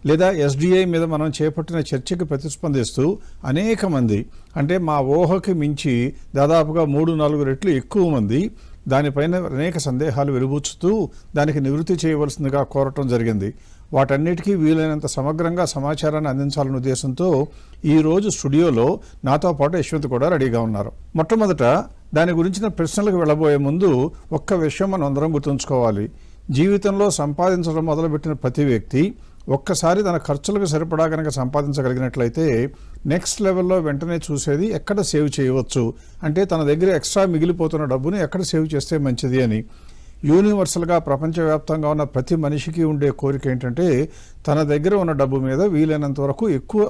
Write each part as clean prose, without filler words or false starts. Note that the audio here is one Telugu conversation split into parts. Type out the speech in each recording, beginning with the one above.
లేదా ఎస్డిఐ మీద మనం చేపట్టిన చర్చకు ప్రతిస్పందిస్తూ అనేక మంది, అంటే మా ఊహకి మించి దాదాపుగా 3-4 రెట్లు ఎక్కువ మంది దానిపైన అనేక సందేహాలు వెలుబుచ్చుతూ దానికి నివృత్తి చేయవలసిందిగా కోరటం జరిగింది. వాటన్నిటికీ వీలైనంత సమగ్రంగా సమాచారాన్ని అందించాలనే ఉద్దేశంతో ఈరోజు స్టూడియోలో నాతో పాటు యశ్వంత్ కూడా రెడీగా ఉన్నారు. మొట్టమొదట దాని గురించిన ప్రశ్నలకు వెళ్ళబోయే ముందు ఒక్క విషయం మనం అందరం గుర్తుంచుకోవాలి. జీవితంలో సంపాదించడం మొదలుపెట్టిన ప్రతి వ్యక్తి ఒక్కసారి తన ఖర్చులకు సరిపడా కనుక సంపాదించగలిగినట్లయితే నెక్స్ట్ లెవెల్లో వెంటనే చూసేది ఎక్కడ సేవ్ చేయవచ్చు, అంటే తన దగ్గర ఎక్స్ట్రా మిగిలిపోతున్న డబ్బుని ఎక్కడ సేవ్ చేస్తే మంచిది అని. యూనివర్సల్గా ప్రపంచవ్యాప్తంగా ఉన్న ప్రతి మనిషికి ఉండే కోరిక ఏంటంటే తన దగ్గర ఉన్న డబ్బు మీద వీలైనంత వరకు ఎక్కువ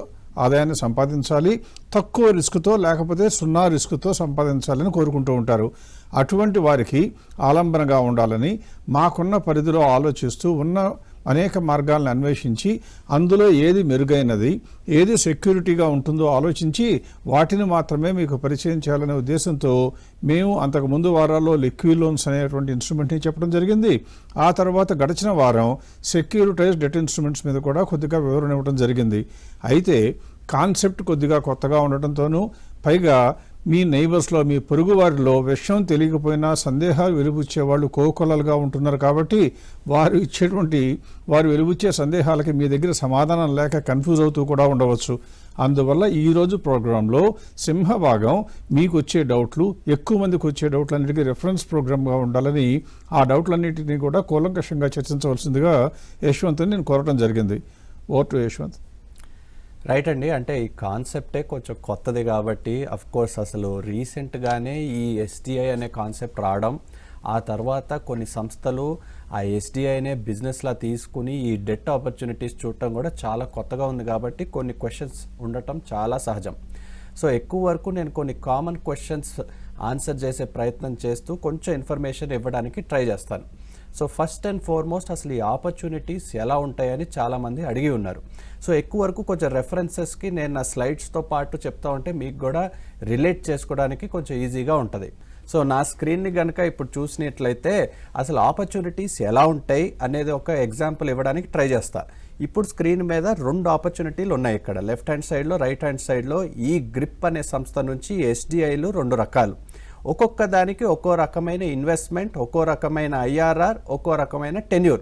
ఆదాయాన్ని సంపాదించాలి, తక్కువ రిస్క్తో లేకపోతే 0 రిస్క్తో సంపాదించాలని కోరుకుంటూ ఉంటారు. అటువంటి వారికి ఆలంబనగా ఉండాలని మాకున్న పరిధిలో ఆలోచిస్తూ ఉన్న అనేక మార్గాలను అన్వేషించి అందులో ఏది మెరుగైనది, ఏది సెక్యూరిటీగా ఉంటుందో ఆలోచించి వాటిని మాత్రమే మీకు పరిచయం చేయాలనే ఉద్దేశంతో మేము అంతకుముందు వారాల్లో లిక్విడ్ లోన్స్ అనేటువంటి ఇన్స్ట్రుమెంట్ని చెప్పడం జరిగింది. ఆ తర్వాత గడిచిన వారం సెక్యూరిటైజ్డ్ డెట్ ఇన్స్ట్రుమెంట్స్ మీద కూడా కొద్దిగా వివరణ ఇవ్వడం జరిగింది. అయితే కాన్సెప్ట్ కొద్దిగా కొత్తగా ఉండటంతోనూ పైగా మీ నైబర్స్లో, మీ పొరుగు వారిలో విషయం తెలియకపోయినా సందేహాలు వెలుబుచ్చే వాళ్ళు కోకొల్లలుగా ఉంటున్నారు. కాబట్టి వారు వెలుబుచ్చే సందేహాలకి మీ దగ్గర సమాధానం లేక కన్ఫ్యూజ్ అవుతూ కూడా ఉండవచ్చు. అందువల్ల ఈరోజు ప్రోగ్రాంలో సింహభాగం మీకు వచ్చే డౌట్లు, ఎక్కువ మందికి వచ్చే డౌట్లన్నిటికీ రెఫరెన్స్ ప్రోగ్రామ్గా ఉండాలని ఆ డౌట్లన్నింటినీ కూడా కూలంకషంగా చర్చించవలసిందిగా యశ్వంత్ని నేను కోరటం జరిగింది. Over to Yashwant. రైట్ అండి, అంటే ఈ కాన్సెప్టే కొంచెం కొత్తది కాబట్టి కోర్స్ అసలు రీసెంట్గానే ఈ ఎస్డిఐ అనే కాన్సెప్ట్ రావడం, ఆ తర్వాత కొన్ని సంస్థలు ఆ ఎస్డిఐనే బిజినెస్లా తీసుకుని ఈ డెట్ ఆపర్చునిటీస్ చూడటం కూడా చాలా కొత్తగా ఉంది కాబట్టి కొన్ని క్వశ్చన్స్ ఉండటం చాలా సహజం. సో ఎక్కువ వరకు నేను కొన్ని కామన్ క్వశ్చన్స్ ఆన్సర్ చేసే ప్రయత్నం చేస్తూ కొంచెం ఇన్ఫర్మేషన్ ఇవ్వడానికి ట్రై చేస్తాను. సో ఫస్ట్ అండ్ ఫార్మోస్ట్ అసలు ఈ ఆపర్చునిటీస్ ఎలా ఉంటాయని చాలామంది అడిగి ఉన్నారు. సో ఎక్కువ వరకు కొంచెం రెఫరెన్సెస్కి నేను నా స్లైడ్స్తో పాటు చెప్తా ఉంటే మీకు కూడా రిలేట్ చేసుకోవడానికి కొంచెం ఈజీగా ఉంటుంది. సో నా స్క్రీన్ని కనుక ఇప్పుడు చూసినట్లయితే అసలు ఆపర్చునిటీస్ ఎలా ఉంటాయి అనేది ఒక ఎగ్జాంపుల్ ఇవ్వడానికి ట్రై చేస్తా. ఇప్పుడు స్క్రీన్ మీద 2 ఆపర్చునిటీలు ఉన్నాయి. ఇక్కడ లెఫ్ట్ హ్యాండ్ సైడ్లో, రైట్ హ్యాండ్ సైడ్లో ఈ గ్రిప్ అనే సంస్థ నుంచి ఎస్డిఐలు 2 రకాలు. ఒక్కొక్క దానికి ఒక్కో రకమైన ఇన్వెస్ట్మెంట్, ఒక్కో రకమైన ఐఆర్ఆర్, ఒక్కో రకమైన టెన్యూర్.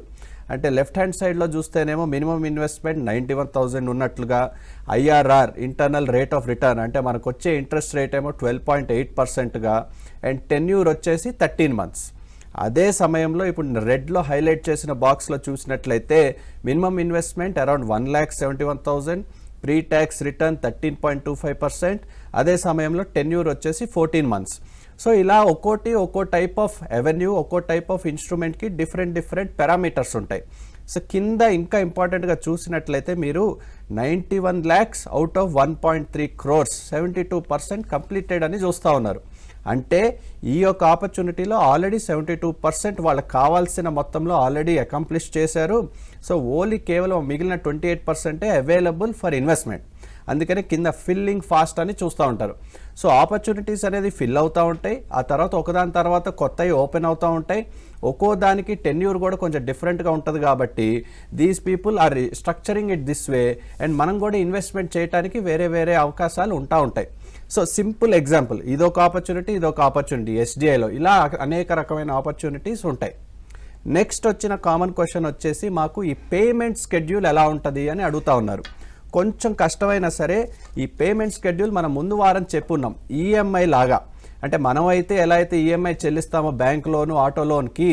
అంటే లెఫ్ట్ హ్యాండ్ సైడ్లో చూస్తేనేమో మినిమం ఇన్వెస్ట్మెంట్ 91,000 ఉన్నట్లుగా, IRR internal rate of return అంటే మనకు వచ్చే ఇంట్రెస్ట్ రేట్ ఏమో 12.8%గా, అండ్ టెన్యూర్ వచ్చేసి 13 months. అదే సమయంలో ఇప్పుడు రెడ్లో హైలైట్ చేసిన బాక్స్లో చూసినట్లయితే minimum investment around 1,71,000, pre tax return 13.25%, అదే సమయంలో టెన్యూర్ వచ్చేసి 14 months. సో ఇలా ఒక్కో టైప్ ఆఫ్ అవెన్యూ, ఒక్కో టైప్ ఆఫ్ ఇన్స్ట్రుమెంట్కి డిఫరెంట్ పారామీటర్స్ ఉంటాయి. సో కింద ఇంకా ఇంపార్టెంట్గా చూసినట్లయితే మీరు 91 lakhs out of 1.3 crores 72% completed అని చూస్తూ ఉన్నారు. అంటే ఈ యొక్క ఆపర్చునిటీలో ఆల్రెడీ 72% వాళ్ళకి కావాల్సిన మొత్తంలో ఆల్రెడీ అకంప్లిష్ చేశారు. సో ఓన్లీ కేవలం మిగిలిన 28% అవైలబుల్ ఫర్ ఇన్వెస్ట్మెంట్. అందుకనే కింద ఫిల్లింగ్ ఫాస్ట్ అని చూస్తూ ఉంటారు. సో ఆపర్చునిటీస్ అనేది ఫిల్ అవుతూ ఉంటాయి, ఆ తర్వాత ఒకదాని తర్వాత కొత్తవి ఓపెన్ అవుతూ ఉంటాయి. ఒక్కో దానికి టెన్యూర్ కూడా కొంచెం డిఫరెంట్గా ఉంటుంది కాబట్టి these people are structuring it this way, and మనం కూడా ఇన్వెస్ట్మెంట్ చేయడానికి వేరే అవకాశాలు ఉంటాయి. సో సింపుల్ ఎగ్జాంపుల్, ఇదొక ఆపర్చునిటీ ఎస్డిఐలో, ఇలా అనేక రకమైన ఆపర్చునిటీస్ ఉంటాయి. నెక్స్ట్ వచ్చిన కామన్ క్వశ్చన్ వచ్చేసి మాకు ఈ పేమెంట్ స్కెడ్యూల్ ఎలా ఉంటుంది అని అడుగుతా ఉన్నారు. కొంచెం కష్టమైనా సరే ఈ పేమెంట్ స్కెడ్యూల్ మనం ముందు వారం చెప్పున్నాం. ఈఎంఐ లాగా, అంటే మనం అయితే ఎలా అయితే ఈఎంఐ చెల్లిస్తామో బ్యాంక్ లోను, ఆటో లోన్కి,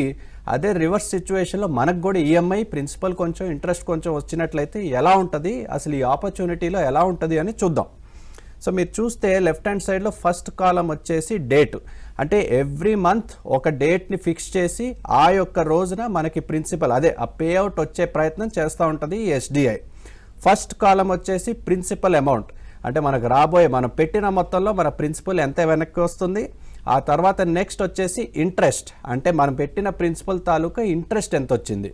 అదే రివర్స్ సిచ్యువేషన్లో మనకు కూడా ఈఎంఐ, ప్రిన్సిపల్ కొంచెం, ఇంట్రెస్ట్ కొంచెం వచ్చినట్లయితే ఎలా ఉంటుంది, అసలు ఈ ఆపర్చునిటీలో ఎలా ఉంటుంది అని చూద్దాం. సో మీరు చూస్తే లెఫ్ట్ హ్యాండ్ సైడ్లో ఫస్ట్ కాలం వచ్చేసి డేట్, అంటే ఎవ్రీ మంత్ ఒక డేట్ని ఫిక్స్ చేసి ఆ యొక్క రోజున మనకి ప్రిన్సిపల్, అదే ఆ పే అవుట్ వచ్చే ప్రయత్నం చేస్తూ ఉంటుంది ఈ ఎస్డిఐ. ఫస్ట్ కాలం వచ్చేసి ప్రిన్సిపల్ అమౌంట్, అంటే మనకు మనం పెట్టిన మొత్తంలో మన ప్రిన్సిపల్ ఎంత వెనక్కి వస్తుంది. ఆ తర్వాత నెక్స్ట్ వచ్చేసి ఇంట్రెస్ట్, అంటే మనం పెట్టిన ప్రిన్సిపల్ తాలూకా ఇంట్రెస్ట్ ఎంత వచ్చింది.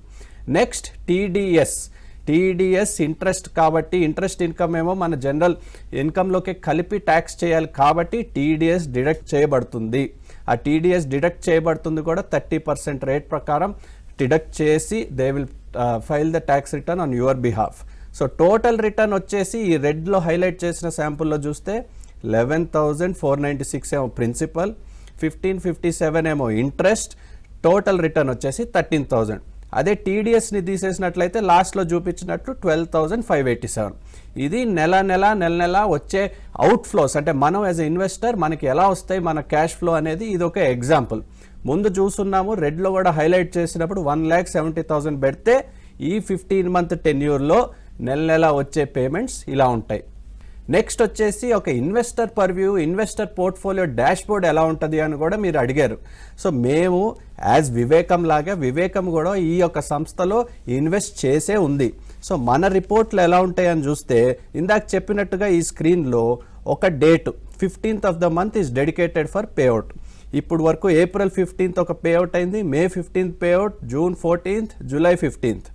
నెక్స్ట్ టీడీఎస్ ఇంట్రెస్ట్, కాబట్టి ఇంట్రెస్ట్ ఇన్కమ్ ఏమో మన జనరల్ ఇన్కంలోకి కలిపి ట్యాక్స్ చేయాలి కాబట్టి టీడీఎస్ డిడక్ట్ చేయబడుతుంది. ఆ టీడీఎస్ డిడక్ట్ చేయబడుతుంది కూడా 30% రేట్ ప్రకారం డిడక్ట్ చేసి they will file the tax return on your behalf. So total return వచ్చేసి ఈ రెడ్లో హైలైట్ చేసిన శాంపుల్లో చూస్తే 11,496 ఏమో ప్రిన్సిపల్, 1,557 ఏమో ఇంట్రెస్ట్, టోటల్ రిటర్న్ వచ్చేసి 13,000. అదే టీడీఎస్ని తీసేసినట్లయితే లాస్ట్లో చూపించినట్లు 12,587. ఇది నెల నెల వచ్చే అవుట్ ఫ్లోస్, అంటే మనం యాజ్ ఎ ఇన్వెస్టర్ మనకి ఎలా వస్తాయి మన క్యాష్ ఫ్లో అనేది ఇది ఒక ఎగ్జాంపుల్. ముందు చూస్తున్నాము రెడ్లో కూడా హైలైట్ చేసినప్పుడు 1,70,000 పెడితే ఈ 15-month టెన్యూర్లో నెల వచ్చే పేమెంట్స్ ఇలా ఉంటాయి. నెక్స్ట్ వచ్చేసి ఒక investor purview, investor portfolio dash board ఎలా ఉంటుంది అని కూడా మీరు అడిగారు. సో మేము యాజ్ వివేకం లాగా వివేకం కూడా ఈ యొక్క సంస్థలో ఇన్వెస్ట్ చేసే ఉంది. సో మన రిపోర్ట్లు ఎలా ఉంటాయని చూస్తే ఇందాక చెప్పినట్టుగా ఈ స్క్రీన్లో ఒక date 15th of the month is dedicated for payout. ఇప్పుడు వరకు April 15th ఒక పేఅవుట్ అయింది, May 15th payout, June 14th, July 15th.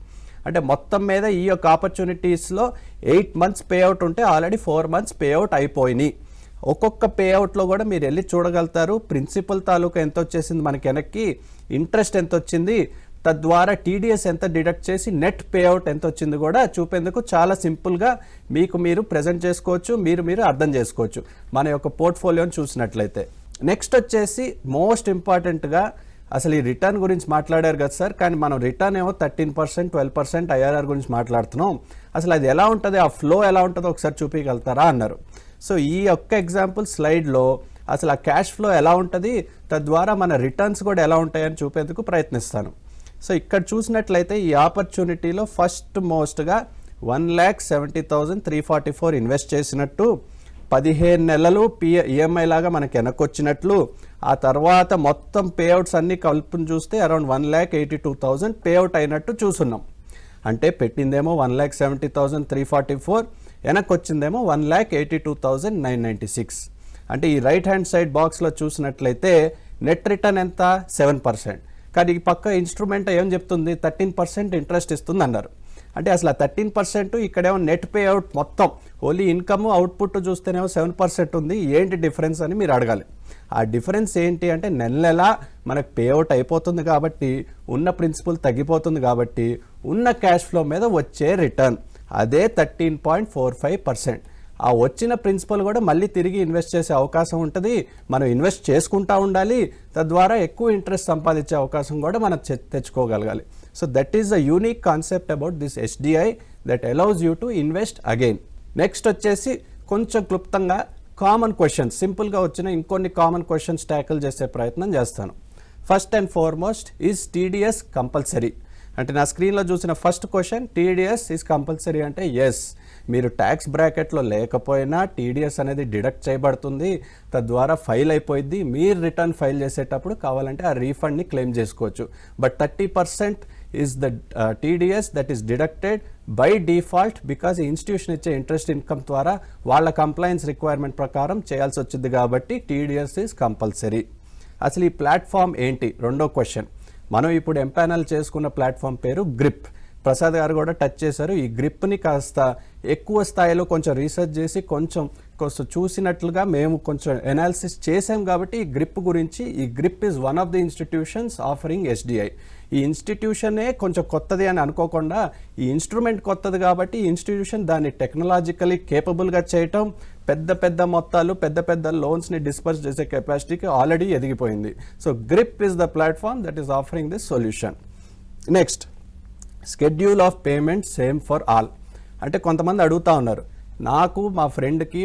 అంటే మొత్తం మీద ఈ యొక్క ఆపర్చునిటీస్లో 8 months పేఅవుట్ ఉంటే ఆల్రెడీ 4 months పేఅవుట్ అయిపోయినాయి. ఒక్కొక్క పేఅవుట్లో కూడా మీరు వెళ్ళి చూడగలుగుతారు. ప్రిన్సిపల్ తాలూకా ఎంత వచ్చేసింది మనకి వెనక్కి, ఇంట్రెస్ట్ ఎంత వచ్చింది, తద్వారా టీడీఎస్ ఎంత డిడక్ట్ చేసి నెట్ పేఅవుట్ ఎంత వచ్చింది కూడా చూపేందుకు చాలా సింపుల్గా మీకు మీరు ప్రజెంట్ చేసుకోవచ్చు, మీరు అర్థం చేసుకోవచ్చు మన యొక్క పోర్ట్ఫోలియోని చూసినట్లయితే. నెక్స్ట్ వచ్చేసి మోస్ట్ ఇంపార్టెంట్గా అసలు ఈ రిటర్న్ గురించి మాట్లాడారు కదా సార్, కానీ మనం రిటర్న్ ఏమో 13%, 12% ఐఆర్ఆర్ గురించి మాట్లాడుతున్నాం. అసలు అది ఎలా ఉంటుంది, ఆ ఫ్లో ఎలా ఉంటుందో ఒకసారి చూపించగలుగుతారా అన్నారు. సో ఈ ఒక్క ఎగ్జాంపుల్ స్లైడ్లో అసలు ఆ క్యాష్ ఫ్లో ఎలా ఉంటుంది, తద్వారా మన రిటర్న్స్ కూడా ఎలా ఉంటాయని చూపేందుకు ప్రయత్నిస్తాను. సో ఇక్కడ చూసినట్లయితే ఈ ఆపర్చునిటీలో ఫస్ట్ మోస్ట్గా 1,70,344 ఇన్వెస్ట్ చేసినట్టు, 15 నెలలు ఈఎంఐ లాగా మనకి వెనక్కొచ్చినట్లు, ఆ తర్వాత మొత్తం పేఅవుట్స్ అన్ని కలుపుని చూస్తే అరౌండ్ 1,82,000 పేఅవుట్ అయినట్టు చూస్తున్నాం. అంటే పెట్టిందేమో 1,70,344, వెనక్కొచ్చిందేమో 1,82,996. అంటే ఈ రైట్ హ్యాండ్ సైడ్ బాక్స్లో చూసినట్లయితే నెట్ రిటర్న్ ఎంత 7%, కానీ ఈ పక్క ఇన్స్ట్రుమెంట్ ఏం చెప్తుంది 13% ఇంట్రెస్ట్ ఇస్తుంది అన్నారు. అంటే అసలు ఆ 13% ఇక్కడేమో నెట్ పేఅవుట్ మొత్తం ఓన్లీ ఇన్కమ్ అవుట్పుట్ చూస్తేనేమో 7% ఉంది, ఏంటి డిఫరెన్స్ అని మీరు అడగాలి. ఆ డిఫరెన్స్ ఏంటి అంటే నెల మనకు పేఅవుట్ అయిపోతుంది కాబట్టి ఉన్న ప్రిన్సిపల్ తగ్గిపోతుంది కాబట్టి ఉన్న క్యాష్ ఫ్లో మీద వచ్చే రిటర్న్ అదే 13.45%. ఆ వచ్చిన ప్రిన్సిపల్ కూడా మళ్ళీ తిరిగి ఇన్వెస్ట్ చేసే అవకాశం ఉంటుంది, మనం ఇన్వెస్ట్ చేసుకుంటూ ఉండాలి, తద్వారా ఎక్కువ ఇంట్రెస్ట్ సంపాదించే అవకాశం కూడా మనం తెచ్చుకోగలగాలి. So that is the unique concept about this SDI that allows you to invest again. Next వచ్చేసి కొంచెం క్లుప్తంగా కామన్ క్వశ్చన్స్, సింపుల్గా వచ్చిన ఇంకొన్ని కామన్ క్వశ్చన్స్ ట్యాకిల్ చేసే ప్రయత్నం చేస్తాను. First and foremost, is TDS compulsory? అంటే నా స్క్రీన్లో చూసిన first question, TDS is compulsory అంటే ఎస్. మీరు ట్యాక్స్ బ్రాకెట్లో లేకపోయినా టీడీఎస్ అనేది డిడక్ట్ చేయబడుతుంది, తద్వారా ఫైల్ అయిపోయింది. మీరు రిటర్న్ ఫైల్ చేసేటప్పుడు కావాలంటే ఆ రీఫండ్ని క్లెయిమ్ చేసుకోవచ్చు. But 30% is the TDS that is deducted by default because ఈ ఇన్స్టిట్యూషన్ ఇచ్చే ఇంట్రెస్ట్ ఇన్కమ్ ద్వారా వాళ్ళ కంప్లయన్స్ రిక్వైర్మెంట్ ప్రకారం చేయాల్సి వచ్చింది కాబట్టి టీడీఎస్ ఈజ్ కంపల్సరీ. అసలు ఈ ప్లాట్ఫామ్ ఏంటి? రెండో క్వశ్చన్. మనం ఇప్పుడు ఎంపానల్ చేసుకున్న ప్లాట్ఫామ్ పేరు గ్రిప్. ప్రసాద్ గారు కూడా టచ్ చేశారు. ఈ గ్రిప్ని కాస్త ఎక్కువ స్థాయిలో కొంచెం రీసెర్చ్ చేసి కొంచెం చూసినట్లుగా మేము కొంచెం ఎనాలిసిస్ చేసాం కాబట్టి ఈ గ్రిప్ గురించి, ఈ grip is one of the institutions offering SDI. ఈ ఇన్స్టిట్యూషనే కొంచెం కొత్తది అని అనుకోకుండా ఈ ఇన్స్ట్రుమెంట్ కొత్తది కాబట్టి ఈ ఇన్స్టిట్యూషన్ దాన్ని టెక్నాలజికలీ కేపబుల్గా చేయటం, పెద్ద మొత్తాలు పెద్ద లోన్స్ని డిస్పర్స్ చేసే కెపాసిటీకి ఆల్రెడీ ఎదిగిపోయింది. So Grip is the platform that is offering this solution. Next, schedule of payment same for all. అంటే కొంతమంది అడుగుతూ ఉన్నారు, నాకు మా ఫ్రెండ్కి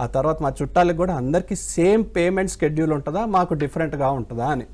ఆ తర్వాత మా చుట్టాలకు కూడా అందరికీ సేమ్ పేమెంట్ స్కెడ్యూల్ ఉంటుందా, మాకు డిఫరెంట్గా ఉంటుందా అని.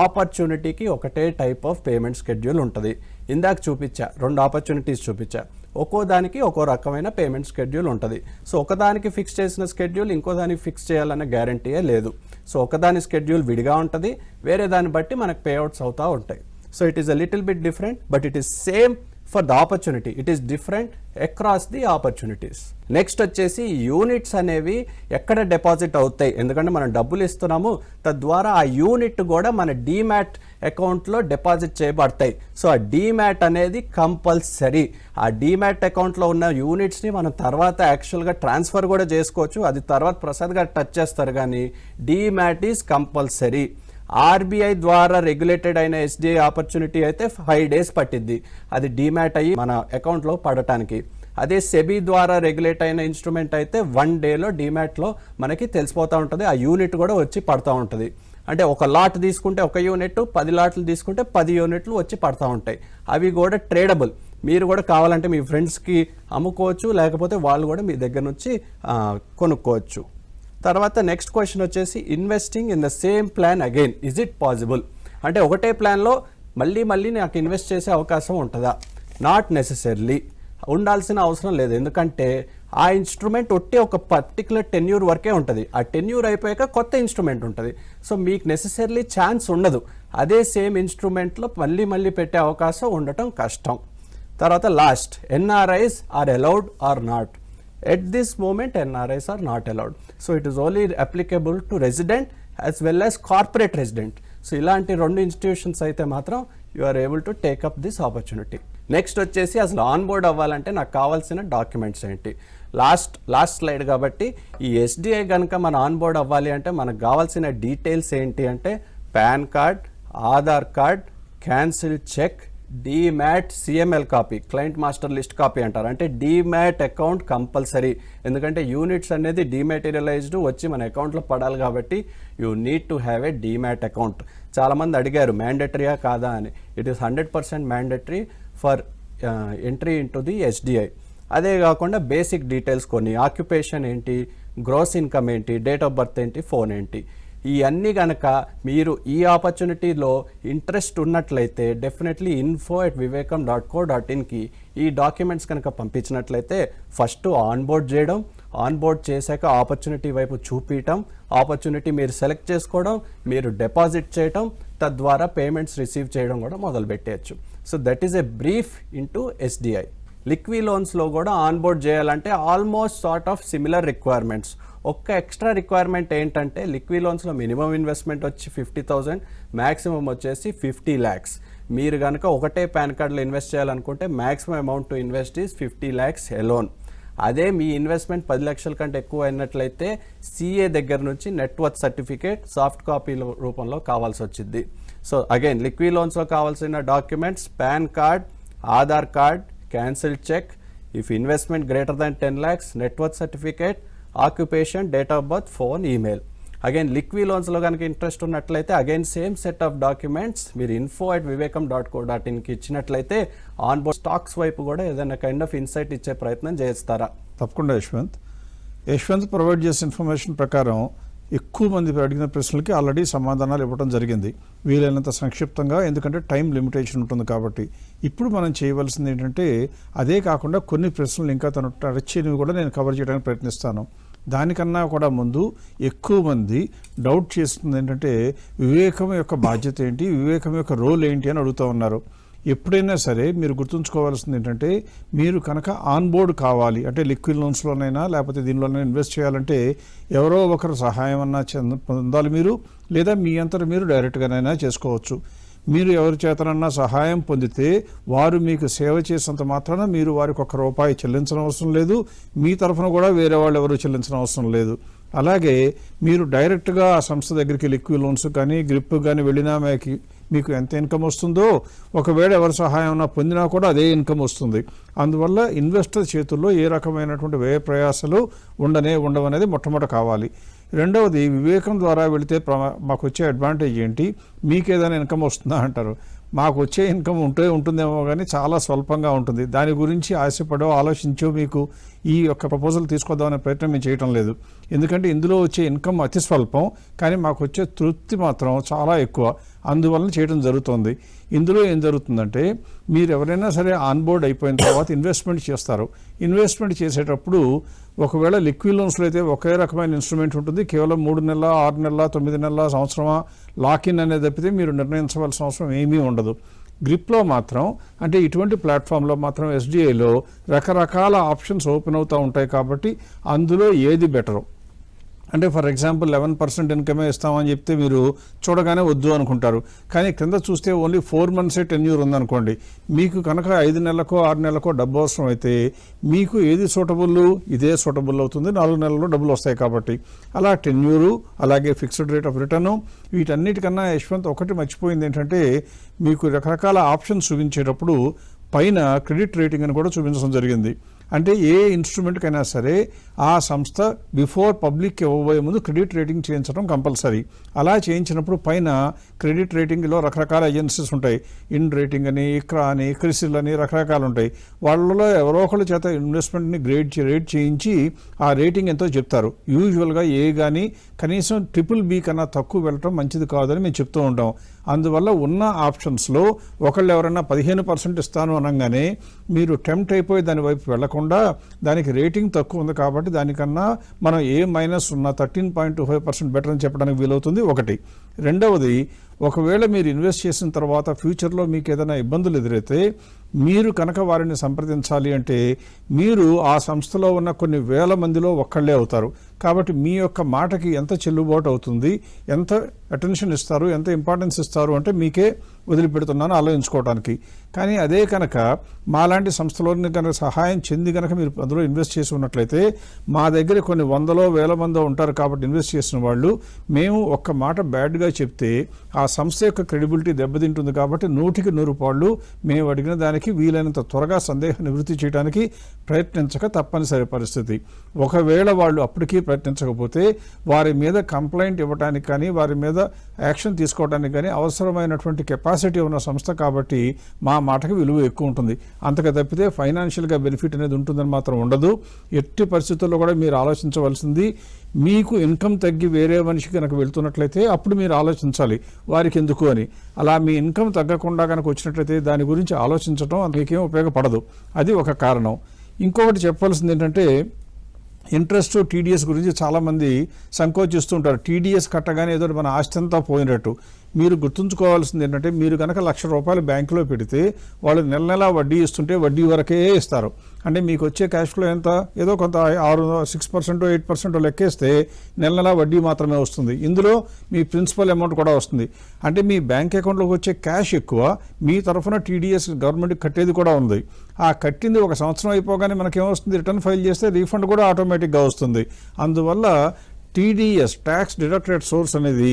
ఆపర్చునిటీకి ఒకటే టైప్ ఆఫ్ పేమెంట్ స్కెడ్యూల్ ఉంటుంది. ఇందాక చూపించా, 2 ఆపర్చునిటీస్ చూపించా, ఒక్కో దానికి ఒక్కో రకమైన పేమెంట్ స్కెడ్యూల్ ఉంటుంది. సో ఒకదానికి ఫిక్స్ చేసిన స్కెడ్యూల్ ఇంకో దానికి ఫిక్స్ చేయాలన్న గ్యారంటీయే లేదు. సో ఒకదాని స్కెడ్యూల్ విడిగా ఉంటుంది, వేరే దాన్ని బట్టి మనకు పేఅవుట్స్ అవుతూ ఉంటాయి. So it is a little bit different, but it is same for the opportunity. It is different across the opportunities. Next వచ్చేసి యూనిట్స్ అనేవి ఎక్కడ డిపాజిట్ అవుతాయి, ఎందుకంటే మనం డబ్బులు ఇస్తున్నాము, తద్వారా ఆ యూనిట్ కూడా మన డీమ్యాట్ అకౌంట్లో డిపాజిట్ చేయబడతాయి. సో ఆ డీమ్యాట్ అనేది కంపల్సరీ. ఆ డీమ్యాట్ అకౌంట్లో ఉన్న యూనిట్స్ని మనం తర్వాత యాక్చువల్గా ట్రాన్స్ఫర్ కూడా చేసుకోవచ్చు, అది తర్వాత ప్రసాద్ గారు టచ్ చేస్తారు. కానీ డీమ్యాట్ ఈజ్ కంపల్సరీ. ఆర్బీఐ ద్వారా రెగ్యులేటెడ్ అయిన ఎస్డిఐ ఆపర్చునిటీ అయితే 5 days పట్టిద్ది అది డీమ్యాట్ అయ్యి మన అకౌంట్లో పడటానికి. అదే సెబీ ద్వారా రెగ్యులేట్ అయిన ఇన్స్ట్రుమెంట్ అయితే 1 dayలో డీమ్యాట్లో మనకి తెలిసిపోతూ ఉంటుంది, ఆ యూనిట్ కూడా వచ్చి పడుతూ ఉంటుంది. అంటే ఒక లాట్ తీసుకుంటే 1 యూనిట్, 10 లాట్లు తీసుకుంటే 10 యూనిట్లు వచ్చి పడుతూ ఉంటాయి. అవి కూడా ట్రేడబుల్, మీరు కూడా కావాలంటే మీ ఫ్రెండ్స్కి అమ్ముకోవచ్చు, లేకపోతే వాళ్ళు కూడా మీ దగ్గర నుంచి కొనుక్కోవచ్చు. తర్వాత నెక్స్ట్ క్వశ్చన్ వచ్చేసి investing in the same plan again is it possible? అంటే ఒకటే ప్లాన్లో మళ్ళీ నాకు ఇన్వెస్ట్ చేసే అవకాశం ఉంటుందా? నాట్ నెసెసర్లీ, ఉండాల్సిన అవసరం లేదు. ఎందుకంటే ఆ ఇన్స్ట్రుమెంట్ ఒట్టి ఒక పర్టికులర్ టెన్యూర్ వరకే ఉంటుంది, ఆ టెన్యూర్ అయిపోయాక కొత్త ఇన్స్ట్రుమెంట్ ఉంటుంది. సో మీకు నెసెసర్లీ ఛాన్స్ ఉండదు అదే సేమ్ ఇన్స్ట్రుమెంట్లో మళ్ళీ పెట్టే అవకాశం ఉండటం కష్టం. తర్వాత last, NRIs are allowed or not? At this moment NRIs are not allowed. So it is only applicable to resident as well as corporate resident. So ఇలాంటి 2 ఇన్స్టిట్యూషన్స్ అయితే మాత్రం you are able to take up this opportunity. Next వచ్చేసి అసలు ఆన్ బోర్డ్ అవ్వాలంటే నాకు కావాల్సిన డాక్యుమెంట్స్ ఏంటి? లాస్ట్ స్లైడ్ కాబట్టి ఈ ఎస్డిఐ కనుక మన ఆన్ బోర్డ్ అవ్వాలి అంటే మనకు కావాల్సిన డీటెయిల్స్ ఏంటి అంటే pan card, Aadhaar card, cancel check, demat CML copy, client master list copy అంటారు. అంటే డీమ్యాట్ అకౌంట్ కంపల్సరీ, ఎందుకంటే యూనిట్స్ అనేది డీమాటీరియలైజ్డ్ వచ్చి మన అకౌంట్లో పడాలి కాబట్టి you need to have a demat account. చాలామంది అడిగారు మ్యాండేటరీయా కాదా అని. It is 100% mandatory for entry in to the SDI. అదే కాకుండా బేసిక్ డీటెయిల్స్ కొన్ని, ఆక్యుపేషన్ ఏంటి, గ్రోస్ ఇన్కమ్ ఏంటి, డేట్ ఆఫ్ బర్త్ ఏంటి, ఫోన్ ఏంటి, ఇవన్నీ కనుక మీరు ఈ ఆపర్చునిటీలో ఇంట్రెస్ట్ ఉన్నట్లయితే డెఫినెట్లీ info@vivekam.co.inకి ఈ డాక్యుమెంట్స్ కనుక పంపించినట్లయితే ఫస్ట్ ఆన్ బోర్డ్ చేయడం, ఆన్ బోర్డ్ చేశాక ఆపర్చునిటీ వైపు చూపించడం, ఆపర్చునిటీ మీరు సెలెక్ట్ చేసుకోవడం, మీరు డిపాజిట్ చేయడం, తద్వారా పేమెంట్స్ రిసీవ్ చేయడం కూడా మొదలు పెట్టేయచ్చు. So that is a brief into SDI. లిక్వీ లోన్స్లో కూడా ఆన్ బోర్డ్ చేయాలంటే almost sort of similar requirements. ఒక్క ఎక్స్ట్రా రిక్వైర్మెంట్ ఏంటంటే లిక్వీ లోన్స్లో మినిమం ఇన్వెస్ట్మెంట్ వచ్చి 50,000, మ్యాక్సిమం వచ్చేసి 50 lakhs. మీరు కనుక ఒకటే పాన్ కార్డులో ఇన్వెస్ట్ చేయాలనుకుంటే maximum amount to invest is 50 lakhs alone. అదే మీ ఇన్వెస్ట్మెంట్ 10 లక్షల కంటే ఎక్కువ అయినట్లయితే సిఏ దగ్గర నుంచి నెట్వర్త్ సర్టిఫికేట్ సాఫ్ట్ కాపీ రూపంలో కావాల్సి వచ్చింది. సో అగైన్ లిక్వీ లోన్స్లో కావాల్సిన documents PAN card, Aadhaar card, cancel cheque, if investment greater than 10 lakhs, net worth certificate, occupation, date of birth, phone, email. Again లిక్వీ లోన్స్లో కనుక ఇంట్రెస్ట్ ఉన్నట్లయితే again same set of documents మీరు info@vivekam.co.inకి ఇచ్చినట్లయితే ఆన్ బోర్డ్ స్టాక్స్ వైపు కూడా ఏదైనా కైండ్ ఆఫ్ ఇన్సైట్ ఇచ్చే ప్రయత్నం చేస్తారా? తప్పకుండా యశ్వంత్ ప్రొవైడ్ చేసే ఇన్ఫర్మేషన్ ప్రకారం ఎక్కువ మంది అడిగిన ప్రశ్నలకి ఆల్రెడీ సమాధానాలు ఇవ్వడం జరిగింది, వీలైనంత సంక్షిప్తంగా, ఎందుకంటే టైం లిమిటేషన్ ఉంటుంది కాబట్టి. ఇప్పుడు మనం చేయవలసింది ఏంటంటే అదే కాకుండా కొన్ని ప్రశ్నలు ఇంకా తను టచ్చేవి కూడా నేను కవర్ చేయడానికి ప్రయత్నిస్తాను. దానికన్నా కూడా ముందు ఎక్కువ మంది డౌట్ చేస్తుంది ఏంటంటే వివేకం యొక్క బాధ్యత ఏంటి, వివేకం యొక్క రోల్ ఏంటి అని అడుగుతూ ఉన్నారు. ఎప్పుడైనా సరే మీరు గుర్తుంచుకోవాల్సింది ఏంటంటే మీరు కనుక ఆన్ బోర్డ్ కావాలి అంటే లిక్విడ్ లోన్స్లోనైనా లేకపోతే దీనిలోనైనా ఇన్వెస్ట్ చేయాలంటే ఎవరో ఒకరు సహాయం అన్నా పొందాలి మీరు, లేదా మీ అంతటా మీరు డైరెక్ట్గానైనా చేసుకోవచ్చు. మీరు ఎవరి చేతనన్నా సహాయం పొందితే వారు మీకు సేవ చేసేంత మాత్రాన మీరు వారికి ₹1 చెల్లించడం అవసరం లేదు, మీ తరఫున కూడా వేరే వాళ్ళు ఎవరు చెల్లించడం అవసరం లేదు. అలాగే మీరు డైరెక్ట్గా ఆ సంస్థ దగ్గరికి లిక్విడ్ లోన్స్ కానీ గ్రిప్ కానీ వెళ్ళినా మీకు ఎంత ఇన్కమ్ వస్తుందో, ఒకవేళ ఎవరి సహాయం పొందినా కూడా అదే ఇన్కమ్ వస్తుంది. అందువల్ల ఇన్వెస్టర్ చేతుల్లో ఏ రకమైనటువంటి వ్యయ ప్రయాసాలు ఉండవనేది మొట్టమొదటి కావాలి. రెండవది, వివేకం ద్వారా వెళితే మాకు వచ్చే అడ్వాంటేజ్ ఏంటి, మీకు ఏదైనా ఇన్కమ్ వస్తుందా అంటారు. మాకు వచ్చే ఇన్కమ్ ఉంటుందేమో కానీ చాలా స్వల్పంగా ఉంటుంది. దాని గురించి ఆశపడో ఆలోచించో మీకు ఈ యొక్క ప్రపోజల్ తీసుకొద్దామనే ప్రయత్నం మేము చేయటం లేదు. ఎందుకంటే ఇందులో వచ్చే ఇన్కమ్ అతి స్వల్పం, కానీ మాకు వచ్చే తృప్తి మాత్రం చాలా ఎక్కువ. అందువలన చేయడం జరుగుతుంది. ఇందులో ఏం జరుగుతుందంటే మీరు ఎవరైనా సరే ఆన్ బోర్డ్ అయిపోయిన తర్వాత ఇన్వెస్ట్మెంట్ చేస్తారు. ఇన్వెస్ట్మెంట్ చేసేటప్పుడు ఒకవేళ లిక్విడ్ లోన్స్లో అయితే ఒకే రకమైన ఇన్స్ట్రుమెంట్ ఉంటుంది, కేవలం 3 నెలల, 6 నెలల, 9 నెలల, సంవత్సరమా లాకిన్ అనేది తప్పితే మీరు నిర్ణయించవలసిన అవసరం ఏమీ ఉండదు. గ్రిప్లో మాత్రం అంటే ఇటువంటి ప్లాట్ఫామ్లో మాత్రం ఎస్డిఐలో రకరకాల ఆప్షన్స్ ఓపెన్ అవుతూ ఉంటాయి కాబట్టి అందులో ఏది బెటరు అంటే ఫర్ ఎగ్జాంపుల్ 11% ఇన్కమే ఇస్తామని చెప్తే మీరు చూడగానే వద్దు అనుకుంటారు. కానీ కింద చూస్తే ఓన్లీ 4 monthsే టెన్యూర్ ఉందనుకోండి, మీకు కనుక 5 నెలలకో 6 నెలలకో డబ్బు అవసరం అయితే మీకు ఏది సూటబుల్, ఇదే సూటబుల్ అవుతుంది. 4 నెలల్లో డబ్బులు వస్తాయి కాబట్టి. అలా టెన్యూరు, అలాగే ఫిక్స్డ్ రేట్ ఆఫ్ రిటర్ను, వీటన్నిటికన్నా యశ్వంత్ ఒకటి మర్చిపోయింది ఏంటంటే, మీకు రకరకాల ఆప్షన్స్ చూపించేటప్పుడు పైన క్రెడిట్ రేటింగ్ అని కూడా చూపించడం జరిగింది. అంటే ఏ ఇన్స్ట్రుమెంట్కైనా సరే ఆ సంస్థ బిఫోర్ పబ్లిక్ ఇవ్వబోయే ముందు క్రెడిట్ రేటింగ్ చేయించడం కంపల్సరీ. అలా చేయించినప్పుడు పైన క్రెడిట్ రేటింగ్లో రకరకాల ఏజెన్సీస్ ఉంటాయి. ఇన్ రేటింగ్ అని, ఇక్రా అని, క్రిసిల్ అని రకరకాలు ఉంటాయి. వాళ్ళలో ఎవరో ఒకళ్ళ చేత ఇన్వెస్ట్మెంట్ని రేట్ చేయించి ఆ రేటింగ్ ఎంతో చెప్తారు. యూజువల్గా ఏ కానీ కనీసం BBB కన్నా తక్కువ వెళ్ళటం మంచిది కాదని మేము చెప్తూ ఉంటాం. అందువల్ల ఉన్న ఆప్షన్స్లో ఒకళ్ళు ఎవరైనా 15% ఇస్తాను అనగానే మీరు టెంప్ట్ అయిపోయి దాని వైపు వెళ్లకుండా, దానికి రేటింగ్ తక్కువ ఉంది కాబట్టి దానికన్నా మనం ఏ మైనస్ ఉన్న 13.25% బెటర్ అని చెప్పడానికి వీలవుతుంది. ఒకటి. రెండవది, ఒకవేళ మీరు ఇన్వెస్ట్ చేసిన తర్వాత ఫ్యూచర్లో మీకు ఏదైనా ఇబ్బందులు ఎదురైతే మీరు కనుక వారిని సంప్రదించాలి అంటే మీరు ఆ సంస్థలో ఉన్న కొన్ని వేల మందిలో ఒక్కళ్ళే అవుతారు. కాబట్టి మీ యొక్క మాటకి ఎంత చెల్లుబాటు అవుతుంది, ఎంత అటెన్షన్ ఇస్తారు, ఎంత ఇంపార్టెన్స్ ఇస్తారు అంటే మీకే వదిలిపెడుతున్నాను ఆలోచించుకోవడానికి. కానీ అదే కనుక మాలాంటి సంస్థలోని కనుక సహాయం చెంది కనుక మీరు అందులో ఇన్వెస్ట్ చేసి ఉన్నట్లయితే, మా దగ్గర కొన్ని వందలో వేల మందో ఉంటారు కాబట్టి ఇన్వెస్ట్ చేసిన వాళ్ళు, మేము ఒక్క మాట బ్యాడ్గా చెప్తే ఆ సంస్థ యొక్క క్రెడిబిలిటీ దెబ్బతింటుంది. కాబట్టి 100కి 100 పాళ్ళు మేము అడిగిన దానికి వీలైనంత త్వరగా సందేహ నివృత్తి చేయడానికి ప్రయత్నించక తప్పనిసరి పరిస్థితి. ఒకవేళ వాళ్ళు అప్పటికీ ప్రయత్నించకపోతే వారి మీద కంప్లైంట్ ఇవ్వడానికి కానీ వారి మీద యాక్షన్ తీసుకోవడానికి కానీ అవసరమైనటువంటి కెపాసిటీ ఉన్న సంస్థ కాబట్టి మా మాటకి విలువ ఎక్కువ ఉంటుంది. అంతగా తప్పితే ఫైనాన్షియల్గా బెనిఫిట్ అనేది ఉంటుందని మాత్రం ఉండదు. ఎట్టి పరిస్థితుల్లో కూడా మీరు ఆలోచించవలసింది, మీకు ఇన్కమ్ తగ్గి వేరే మనిషి కనుక వెళ్తున్నట్లయితే అప్పుడు మీరు ఆలోచించాలి వారికి ఎందుకు అని. అలా మీ ఇన్కమ్ తగ్గకుండా కనుక వచ్చినట్లయితే దాని గురించి ఆలోచించడం మీకేం ఉపయోగపడదు. అది ఒక కారణం. ఇంకొకటి చెప్పవలసింది ఏంటంటే, ఇంట్రెస్ట్ TDS గురించి చాలామంది సంకోచిస్తూ ఉంటారు. TDS కట్టగానే ఏదో మన ఆస్తి అంతా పోయినట్టు. మీరు గుర్తుంచుకోవాల్సింది ఏంటంటే, మీరు కనుక ₹1,00,000 బ్యాంకులో పెడితే వాళ్ళు నెల నెలా వడ్డీ ఇస్తుంటే వడ్డీ వరకే ఇస్తారు. అంటే మీకు వచ్చే క్యాష్ ఫ్లో ఎంత, ఏదో కొంత 6% 8% లెక్కేస్తే నెల నెలా వడ్డీ మాత్రమే వస్తుంది. ఇందులో మీ ప్రిన్సిపల్ అమౌంట్ కూడా వస్తుంది. అంటే మీ బ్యాంక్ అకౌంట్లోకి వచ్చే క్యాష్ ఎక్కువ, మీ తరఫున TDS గవర్నమెంట్కి కట్టేది కూడా ఉంది. ఆ కట్టింది 1 సంవత్సరం అయిపోగానే మనకేమొస్తుంది, రిటర్న్ ఫైల్ చేస్తే రీఫండ్ కూడా ఆటోమేటిక్గా వస్తుంది. అందువల్ల TDS ట్యాక్స్ డిడక్టెడ్ సోర్స్ అనేది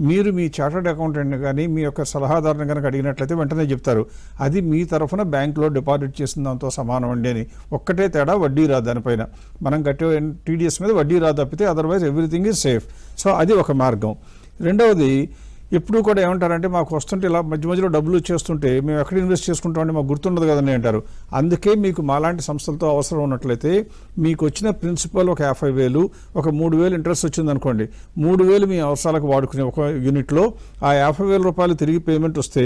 మీరు మీ చార్టర్డ్ అకౌంటెంట్ని కానీ మీ యొక్క సలహాదారుని కనుక అడిగినట్లయితే వెంటనే చెప్తారు, అది మీ తరఫున బ్యాంకులో డిపాజిట్ చేసిన దాంతో సమానం అండి అని. ఒక్కటే తేడా, వడ్డీ రాదు దానిపైన. మనం కట్టే TDS మీద వడ్డీ రాదు తప్పితే otherwise everything is safe. So అది ఒక మార్గం. రెండవది, ఎప్పుడు కూడా ఏమంటారంటే, మాకు వస్తుంటే ఇలా మధ్య మధ్యలో డబ్బులు వచ్చేస్తుంటే మేము ఎక్కడ ఇన్వెస్ట్ చేసుకుంటామంటే మాకు గుర్తుండదు కదండి అంటారు. అందుకే మీకు మాలాంటి సంస్థలతో అవసరం ఉన్నట్లయితే మీకు వచ్చిన ప్రిన్సిపల్ ఒక 50,000, ఒక 3,000 ఇంట్రెస్ట్ వచ్చింది అనుకోండి, 3,000 మీ అవసరాలకు వాడుకునే ఒక యూనిట్లో ఆ ₹50,000 తిరిగి పేమెంట్ వస్తే,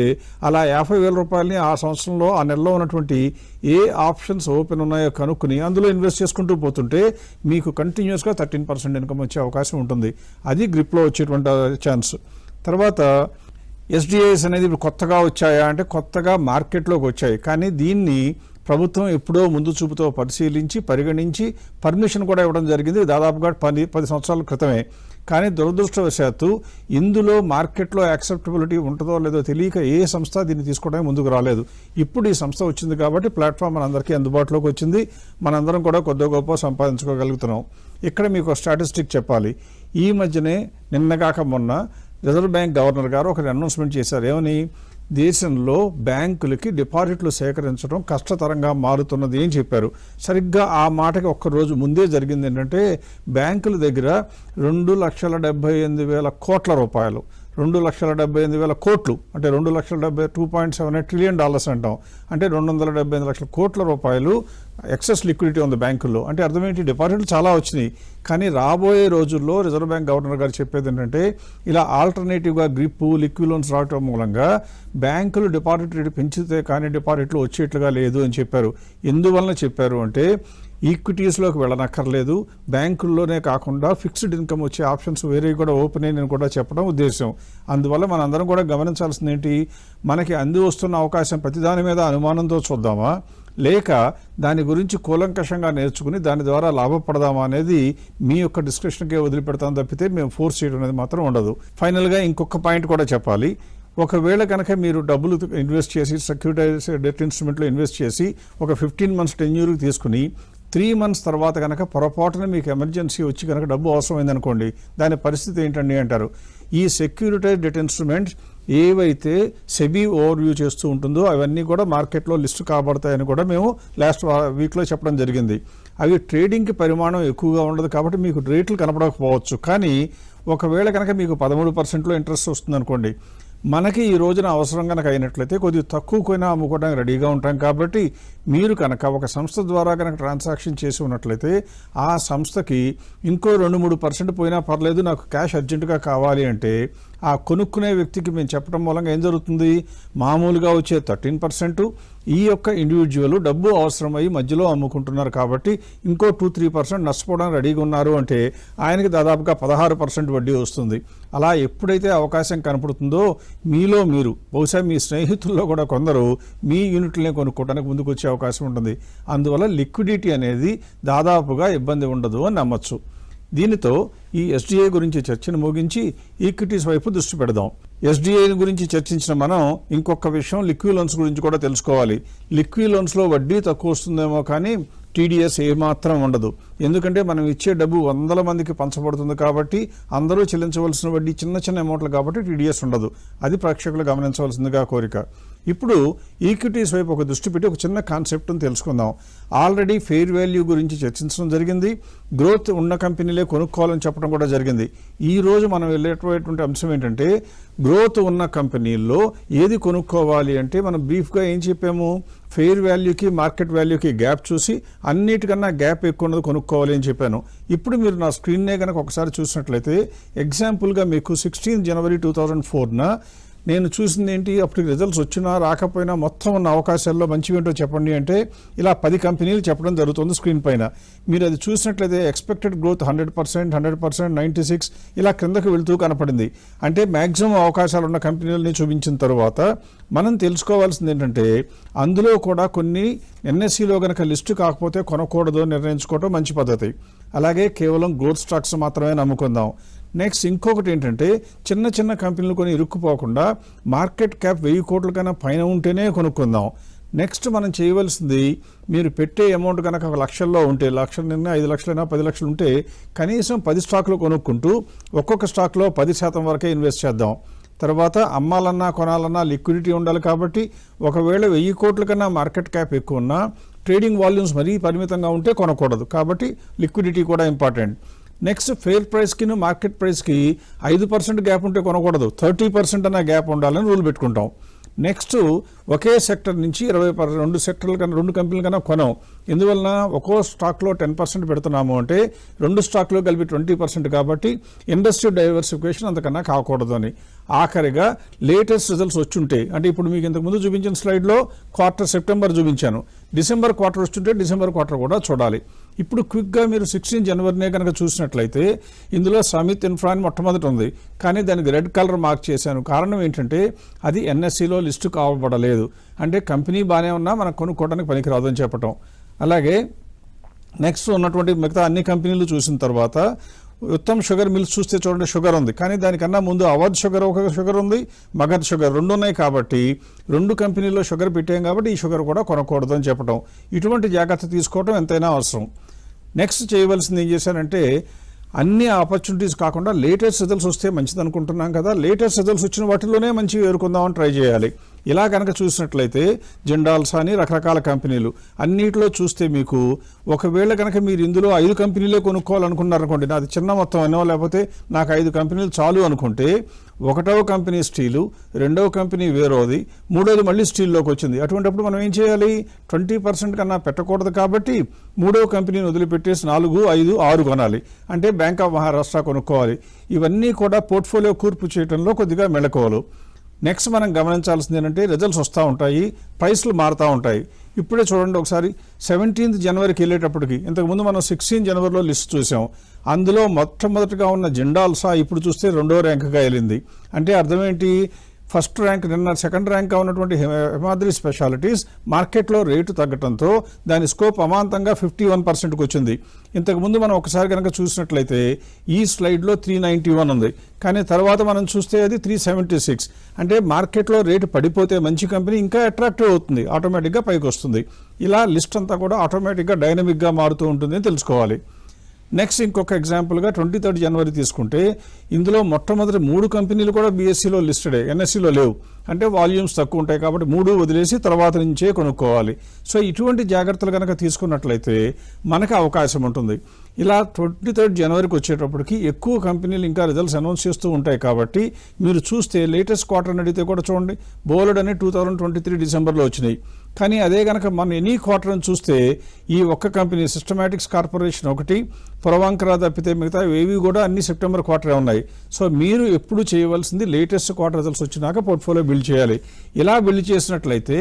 అలా ₹50,000 ఆ సంవత్సరంలో ఆ నెలలో ఉన్నటువంటి ఏ ఆప్షన్స్ ఓపెన్ ఉన్నాయో కనుక్కుని అందులో ఇన్వెస్ట్ చేసుకుంటూ పోతుంటే మీకు కంటిన్యూస్గా 13% ఇన్కమ్ వచ్చే అవకాశం ఉంటుంది. అది గ్రిప్లో వచ్చేటువంటి ఛాన్స్. తర్వాత SDIs అనేది ఇప్పుడు కొత్తగా వచ్చాయా అంటే కొత్తగా మార్కెట్లోకి వచ్చాయి. కానీ దీన్ని ప్రభుత్వం ఎప్పుడో ముందు చూపుతో పరిశీలించి పరిగణించి పర్మిషన్ కూడా ఇవ్వడం జరిగింది, దాదాపుగా 10 సంవత్సరాల క్రితమే. కానీ దురదృష్టవశాత్తు ఇందులో మార్కెట్లో యాక్సెప్టబిలిటీ ఉంటుందో లేదో తెలియక ఏ సంస్థ దీన్ని తీసుకోవడానికి ముందుకు రాలేదు. ఇప్పుడు ఈ సంస్థ వచ్చింది కాబట్టి ప్లాట్ఫామ్ మనందరికీ అందుబాటులోకి వచ్చింది. మనందరం కూడా కొద్ది గొప్ప సంపాదించుకోగలుగుతున్నాం. ఇక్కడ మీకు స్టాటిస్టిక్ చెప్పాలి. ఈ మధ్యనే నిన్నగాక మొన్న రిజర్వ్ బ్యాంక్ గవర్నర్ గారు ఒక అనౌన్స్మెంట్ చేశారు. ఏమని, దేశంలో బ్యాంకులకి డిపాజిట్లు సేకరించడం కష్టతరంగా మారుతున్నది అని చెప్పారు. సరిగ్గా ఆ మాటకి ఒక్కరోజు ముందే జరిగింది ఏంటంటే, బ్యాంకుల దగ్గర 2,78,000 కోట్ల రూపాయలు, 2,78,000 కోట్లు అంటే 2,78 ట్రిలియన్ డాలర్స్ అంటాం. అంటే 275 లక్షల కోట్ల రూపాయలు ఎక్సెస్ లిక్విడిటీ ఉంది బ్యాంకుల్లో. అంటే అర్థమేంటి, డిపాజిట్లు చాలా వచ్చినాయి. కానీ రాబోయే రోజుల్లో రిజర్వ్ బ్యాంక్ గవర్నర్ గారు చెప్పేది ఏంటంటే, ఇలా ఆల్టర్నేటివ్గా గ్రిప్ లిక్విడ్ లోన్స్ రావటం మూలంగా బ్యాంకులు డిపాజిట్ రేటు పెంచితే కానీ డిపాజిట్లు వచ్చేట్లుగా లేదు అని చెప్పారు. ఎందువలన చెప్పారు అంటే, ఈక్విటీస్లోకి వెళ్ళనక్కర్లేదు, బ్యాంకుల్లోనే కాకుండా ఫిక్స్డ్ ఇన్కమ్ వచ్చే ఆప్షన్స్ వేరే కూడా ఓపెన్ అయ్యి కూడా చెప్పడం ఉద్దేశం. అందువల్ల మనందరం కూడా గమనించాల్సింది ఏంటి, మనకి అంది వస్తున్న అవకాశం ప్రతిదాని మీద అనుమానంతో చూద్దామా, లేక దాని గురించి కూలంకషంగా నేర్చుకుని దాని ద్వారా లాభపడదామా అనేది మీ యొక్క డిస్కషన్కే వదిలిపెడతాం తప్పితే మేము ఫోర్స్ చేయడం అనేది మాత్రం ఉండదు. ఫైనల్గా ఇంకొక పాయింట్ కూడా చెప్పాలి. ఒకవేళ కనుక మీరు డబ్బులు ఇన్వెస్ట్ చేసి సెక్యూరిటైజ్ డెట్ ఇన్స్ట్రుమెంట్లో ఇన్వెస్ట్ చేసి ఒక 15 months టెన్యూర్కి తీసుకుని 3 months తర్వాత కనుక పొరపాటున మీకు ఎమర్జెన్సీ వచ్చి కనుక డబ్బు అవసరమైందనుకోండి, దాని పరిస్థితి ఏంటండి అంటారు. ఈ సెక్యూరిటైజ్ డెట్ ఇన్స్ట్రుమెంట్స్ ఏవైతే సెబీ ఓవర్వ్యూ చేస్తూ ఉంటుందో అవన్నీ కూడా మార్కెట్లో లిస్టు కాబడతాయని కూడా మేము లాస్ట్ వీక్లో చెప్పడం జరిగింది. అవి ట్రేడింగ్కి పరిమాణం ఎక్కువగా ఉండదు కాబట్టి మీకు రేట్లు కనపడకపోవచ్చు. కానీ ఒకవేళ కనుక మీకు 13% ఇంట్రెస్ట్ వస్తుంది అనుకోండి, మనకి ఈ రోజున అవసరం కనుక అయినట్లయితే కొద్దిగా తక్కువ కొయినా అమ్ముకోవడానికి రెడీగా ఉంటాం. కాబట్టి మీరు కనుక ఒక సంస్థ ద్వారా కనుక ట్రాన్సాక్షన్ చేసి ఉన్నట్లయితే ఆ సంస్థకి ఇంకో 2-3% పోయినా పర్లేదు, నాకు క్యాష్ అర్జెంటుగా కావాలి అంటే ఆ కొనుక్కునే వ్యక్తికి మేము చెప్పడం మూలంగా ఏం జరుగుతుంది, మామూలుగా వచ్చే 13% ఈ యొక్క ఇండివిజువల్ డబ్బు అవసరమై మధ్యలో అమ్ముకుంటున్నారు కాబట్టి ఇంకో 2-3% నష్టపోవడానికి రెడీగా ఉన్నారు అంటే ఆయనకి దాదాపుగా 16% వడ్డీ వస్తుంది. అలా ఎప్పుడైతే అవకాశం కనపడుతుందో మీలో మీరు, బహుశా మీ స్నేహితుల్లో కూడా కొందరు మీ యూనిట్లనే కొనుక్కోవడానికి ముందుకు వచ్చే అవకాశం ఉంటుంది. అందువల్ల లిక్విడిటీ అనేది దాదాపుగా ఇబ్బంది ఉండదు అని నమ్మచ్చు. దీనితో ఈ ఎస్డిఐ గురించి చర్చను ముగించి ఈక్విటీస్ వైపు దృష్టి పెడదాం. ఎస్డిఐ గురించి చర్చించిన మనం ఇంకొక విషయం లిక్విడ్ లోన్స్ గురించి కూడా తెలుసుకోవాలి. లిక్విడ్ లోన్స్లో వడ్డీ తక్కువ వస్తుందేమో కానీ టీడీఎస్ ఏమాత్రం ఉండదు. ఎందుకంటే మనం ఇచ్చే డబ్బు 100 మందికి పంచబడుతుంది కాబట్టి అందరూ చెల్లించవలసిన వడ్డీ చిన్న చిన్న అమౌంట్లు కాబట్టి టీడీఎస్ ఉండదు. అది ప్రేక్షకులు గమనించవలసిందిగా కోరిక. ఇప్పుడు ఈక్విటీస్ వైపు ఒక దృష్టి పెట్టి ఒక చిన్న కాన్సెప్ట్ని తెలుసుకుందాం. ఆల్రెడీ ఫెయిర్ వాల్యూ గురించి చర్చించడం జరిగింది. గ్రోత్ ఉన్న కంపెనీలే కొనుక్కోవాలని చెప్పడం కూడా జరిగింది. ఈ రోజు మనం వెళ్ళేటటువంటి అంశం ఏంటంటే గ్రోత్ ఉన్న కంపెనీల్లో ఏది కొనుక్కోవాలి అంటే మనం బ్రీఫ్గా ఏం చెప్పాము, ఫెయిర్ వాల్యూకి మార్కెట్ వాల్యూకి గ్యాప్ చూసి అన్నిటికన్నా గ్యాప్ ఎక్కువ ఉన్నది కొనుక్కోవాలి అని చెప్పాను. ఇప్పుడు మీరు నా స్క్రీన్నే కనుక ఒకసారి చూసినట్లయితే ఎగ్జాంపుల్గా మీకు 16 January 2004 నేను చూసింది ఏంటి, అప్పటికి రిజల్ట్స్ వచ్చినా రాకపోయినా మొత్తం ఉన్న అవకాశాల్లో మంచివి ఏంటో చెప్పండి అంటే ఇలా 10 కంపెనీలు చెప్పడం జరుగుతుంది స్క్రీన్ పైన. మీరు అది చూసినట్లయితే ఎక్స్పెక్టెడ్ గ్రోత్ 100%, 100%, 96 ఇలా క్రిందకు వెళ్తూ కనపడింది. అంటే మ్యాక్సిమం అవకాశాలు ఉన్న కంపెనీలని చూపించిన తర్వాత మనం తెలుసుకోవాల్సింది ఏంటంటే అందులో కూడా కొన్ని ఎన్ఎస్సిలో కనుక లిస్టు కాకపోతే కొనకూడదు నిర్ణయించుకోవడం మంచి పద్ధతి. అలాగే కేవలం గ్రోత్ స్టాక్స్ మాత్రమే నమ్ముకుందాం. నెక్స్ట్ ఇంకొకటి ఏంటంటే చిన్న చిన్న కంపెనీలు కొని ఇరుక్కుపోకుండా మార్కెట్ క్యాప్ 1000 కోట్ల కన్నా పైన ఉంటేనే కొనుక్కుందాం. నెక్స్ట్ మనం చేయవలసింది, మీరు పెట్టే అమౌంట్ కనుక 1 లక్షల్లో ఉంటే, 1 లక్షలైనా 5 లక్షలైనా 10 లక్షలు ఉంటే కనీసం 10 స్టాక్లు కొనుక్కుంటూ ఒక్కొక్క స్టాక్లో 10% వరకే ఇన్వెస్ట్ చేద్దాం. తర్వాత అమ్మాలన్నా కొనాలన్నా లిక్విడిటీ ఉండాలి కాబట్టి ఒకవేళ 1000 కోట్ల కన్నా మార్కెట్ క్యాప్ ఎక్కువ ఉన్నా ట్రేడింగ్ వాల్యూమ్స్ మరీ పరిమితంగా ఉంటే కొనకూడదు. కాబట్టి లిక్విడిటీ కూడా ఇంపార్టెంట్. నెక్స్ట్ ఫెయిర్ ప్రైస్కి మార్కెట్ ప్రైస్కి 5% గ్యాప్ ఉంటే కొనకూడదు, 30% అన్న గ్యాప్ ఉండాలని రూల్ పెట్టుకుంటాం. నెక్స్ట్ ఒకే సెక్టర్ నుంచి 22 సెక్టర్ల కన్నా 2 కంపెనీల కన్నా కొనం. ఎందువలన ఒక్కో స్టాక్లో 10% పెడుతున్నాము అంటే 2 స్టాక్లో కలిపి 20% కాబట్టి ఇండస్ట్రీ డైవర్సిఫికేషన్ అంతకన్నా కాకూడదు అని. ఆఖరిగా లేటెస్ట్ రిజల్ట్స్ వచ్చుంటే, అంటే ఇప్పుడు మీకు ఇంతకుముందు చూపించిన స్లైడ్లో క్వార్టర్ సెప్టెంబర్ చూపించాను, డిసెంబర్ క్వార్టర్ వస్తుంటే డిసెంబర్ క్వార్టర్ కూడా చూడాలి. ఇప్పుడు క్విక్గా మీరు 16 జనవరినే కనుక చూసినట్లయితే ఇందులో సమిత్ ఇన్ఫ్రా అని మొట్టమొదటి ఉంది, కానీ దానికి రెడ్ కలర్ మార్క్ చేశాను. కారణం ఏంటంటే అది ఎన్ఎస్సిలో లిస్టు కావబడలేదు. అంటే కంపెనీ బాగానే ఉన్నా మనకు కొనుక్కోవడానికి పనికిరాదు అని చెప్పటం. అలాగే నెక్స్ట్ ఉన్నటువంటి మిగతా అన్ని కంపెనీలు చూసిన తర్వాత ఉత్తమ్ షుగర్ మిల్స్ చూస్తే చూడండి, షుగర్ ఉంది, కానీ దానికన్నా ముందు అవధ్ షుగర్ ఒక షుగర్ ఉంది, మగధ్ షుగర్ 2 ఉన్నాయి. కాబట్టి 2 కంపెనీల్లో షుగర్ పెట్టాం కాబట్టి ఈ షుగర్ కూడా కొనకూడదు అని చెప్పడం. ఇటువంటి జాగ్రత్త తీసుకోవడం ఎంతైనా అవసరం. నెక్స్ట్ చేయవలసింది ఏం చేశానంటే అన్ని ఆపర్చునిటీస్ కాకుండా లేటెస్ట్ రిజల్ట్స్ వస్తే మంచిది అనుకుంటున్నాం కదా, లేటెస్ట్ రిజల్ట్స్ వచ్చిన వాటిలోనే మంచివి ఎదుర్కొందామని ట్రై చేయాలి. ఇలా కనుక చూసినట్లయితే జిండాల్స్ అని రకరకాల కంపెనీలు అన్నిటిలో చూస్తే మీకు ఒకవేళ కనుక మీరు ఇందులో 5 కంపెనీలే కొనుక్కోవాలనుకున్నారనుకోండి, నాది చిన్న మొత్తం అనో లేకపోతే నాకు 5 కంపెనీలు చాలు అనుకుంటే 1వ కంపెనీ స్టీలు, 2వ కంపెనీ వేరోది, 3వది మళ్ళీ స్టీల్లోకి వచ్చింది. అటువంటిప్పుడు మనం ఏం చేయాలి, 20% కన్నా పెట్టకూడదు కాబట్టి 3వ కంపెనీని వదిలిపెట్టేసి 4, 5, 6 కొనాలి. అంటే బ్యాంక్ ఆఫ్ మహారాష్ట్ర కొనుక్కోవాలి. ఇవన్నీ కూడా పోర్ట్ఫోలియో కూర్పు చేయడంలో కొద్దిగా మెళకువలు. నెక్స్ట్ మనం గమనించాల్సింది ఏంటంటే రిజల్ట్స్ వస్తూ ఉంటాయి, ప్రైస్లు మారుతూ ఉంటాయి. ఇప్పుడే చూడండి ఒకసారి 17th జనవరికి వెళ్ళేటప్పటికి, ఇంతకుముందు మనం 16 జనవరిలో లిస్ట్ చూసాం, అందులో మొట్టమొదటిగా ఉన్న జిండాల్సా ఇప్పుడు చూస్తే 2వ ర్యాంకుగా వెళ్ళింది. అంటే అర్థం ఏంటి, ఫస్ట్ ర్యాంక్ నిన్న సెకండ్ ర్యాంక్గా ఉన్నటువంటి హిమాద్రి స్పెషాలిటీస్ మార్కెట్లో రేటు తగ్గడంతో దాని స్కోప్ అమాంతంగా 51%కి వచ్చింది. ఇంతకుముందు మనం ఒకసారి కనుక చూసినట్లయితే ఈ స్లైడ్లో 391 ఉంది, కానీ తర్వాత మనం చూస్తే అది 376. అంటే మార్కెట్లో రేటు పడిపోతే మంచి కంపెనీ ఇంకా అట్రాక్టివ్ అవుతుంది, ఆటోమేటిక్గా పైకి వస్తుంది. ఇలా లిస్ట్ అంతా కూడా ఆటోమేటిక్గా డైనమిక్గా మారుతూ ఉంటుంది అని తెలుసుకోవాలి. నెక్స్ట్ ఇంకొక ఎగ్జాంపుల్గా 23 జనవరి తీసుకుంటే ఇందులో మొట్టమొదటి 3 కంపెనీలు కూడా బీఎస్సీలో లిస్టెడే, ఎన్ఎస్సీలో లేవు. అంటే వాల్యూమ్స్ తక్కువ ఉంటాయి కాబట్టి 3 వదిలేసి తర్వాత నుంచే కొనుక్కోవాలి. సో ఇటువంటి జాగ్రత్తలు కనుక తీసుకున్నట్లయితే మనకు అవకాశం ఉంటుంది. ఇలా 23 జనవరికి వచ్చేటప్పటికి ఎక్కువ కంపెనీలు ఇంకా రిజల్ట్స్ అనౌన్స్ చేస్తూ ఉంటాయి కాబట్టి మీరు చూస్తే లేటెస్ట్ క్వార్టర్ అడిగితే కూడా చూడండి, బోలెడ్ అని 2023 డిసెంబర్లో వచ్చినాయి. కానీ అదే కనుక మన ఎనీ క్వార్టర్ అని చూస్తే ఈ ఒక్క కంపెనీ సిస్టమాటిక్స్ కార్పొరేషన్ ఒకటి, పురవంకర తప్పితే మిగతా ఏవి కూడా అన్ని సెప్టెంబర్ క్వార్టరే ఉన్నాయి. సో మీరు ఎప్పుడు చేయవలసింది లేటెస్ట్ క్వార్టర్ రిజల్ట్స్ వచ్చినాక పోర్ట్ఫోలియో బిల్డ్ చేయాలి. ఇలా బిల్డ్ చేసినట్లయితే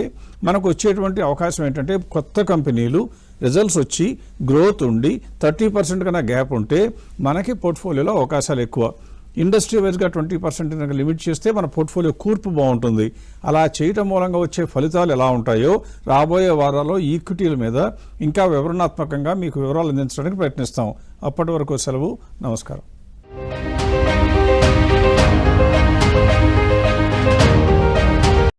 మనకు వచ్చేటువంటి అవకాశం ఏంటంటే కొత్త కంపెనీలు రిజల్ట్స్ వచ్చి గ్రోత్ ఉండి 30% కన్నా గ్యాప్ ఉంటే మనకి పోర్ట్ఫోలియోలో అవకాశాలు ఎక్కువ. ఇండస్ట్రీ వైజ్గా 20% కనుక లిమిట్ చేస్తే మన పోర్ట్ఫోలియో కూర్పు బాగుంటుంది. అలా చేయటం మూలంగా వచ్చే ఫలితాలు ఎలా ఉంటాయో రాబోయే వారాల్లో ఈక్విటీల మీద ఇంకా వివరణాత్మకంగా మీకు వివరాలు అందించడానికి ప్రయత్నిస్తాం. అప్పటి వరకు సెలవు, నమస్కారం.